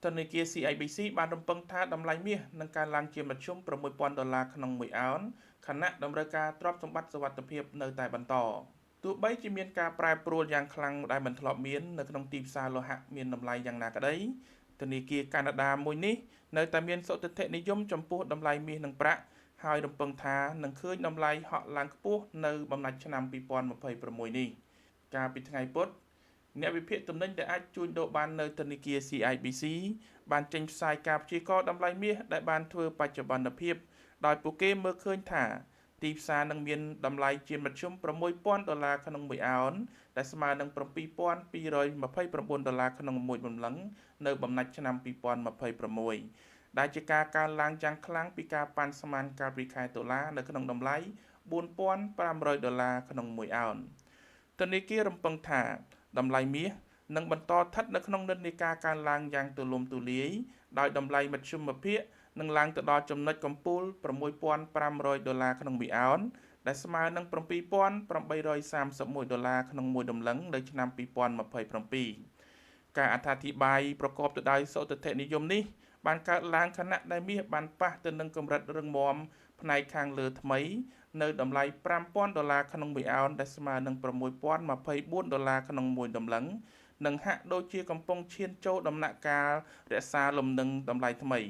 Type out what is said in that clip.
ធនាគារ CIBC បានរំពឹងថាតម្លៃមាសនឹងកើនឡើងជាមធ្យម$6,000ក្នុងមួយអោនខណៈតម្រូវការទ្រព្យសម្បត្តិសុវត្ថិភាពនៅតែបន្តទោះបីជាមានការប្រែប្រួលយ៉ាងខ្លាំងដែលមិនធ្លាប់មាននៅក្នុងទីផ្សារលោហៈមានតម្លៃយ៉ាងណាក្តីធនាគារកាណាដាមួយនេះនៅតែមានសុទិដ្ឋិនិយមចំពោះតម្លៃមាសនិងប្រាក់ហើយរំពឹងថានឹងឃើញតម្លៃហក់ឡើងខ្ពស់នៅបំណាច់ឆ្នាំ2026នេះកាលពីថ្ងៃពុធអ្នកវិភាគទំនិញដែលអាចជួញដូរបាននៅធនាគារ CIBC បានចេញផ្សាយការព្យាករណ៍តម្លៃមាសដែលបានធ្វើបច្ចុប្បន្នភាពដោយពួកគេមើលឃើញថាទីផ្សារនឹងមានតម្លៃជាមធ្យម$6,000ក្នុងមួយអោនដែលស្មើនឹង$7,229ក្នុងមួយរំលឹងនៅបំណាច់ឆ្នាំ2026ដែលជាការកើនឡើងយ៉ាងខ្លាំងពីការប៉ាន់ស្មានកាលពីខែតុលានៅក្នុងតម្លៃ$4,500ក្នុងមួយអោនធនាគាររំពឹងថាតម្លៃមាសនឹងបន្តស្ថិតនៅក្នុងនិន្នាការកើនឡើងយ៉ាងទូលំទូលាយដោយតម្លៃមធ្យមភាគនឹងឡើងទៅដល់ចំណុចកំពូល$6,500ក្នុងមួយអោនដែលស្មើនឹង$7,831ក្នុងមួយដំឡឹងនៅឆ្នាំ2027ការអត្ថាធិប្បាយប្រកបទៅដោយសុទិដ្ឋិនិយមនេះបានកើតឡើងខណៈដែលមាសបានប៉ះទៅនឹងកម្រិតរឹងមាំផ្នែកខាងលើថ្មីនៅតម្លៃ$5,000ក្នុងមួយអោនដែលស្មើនឹង$6,024ក្នុងមួយដំឡឹងនិងហាក់ដូចជាកំពុងឈានចូលដំណាក់កាលរក្សាលំនឹងតម្លៃថ្មី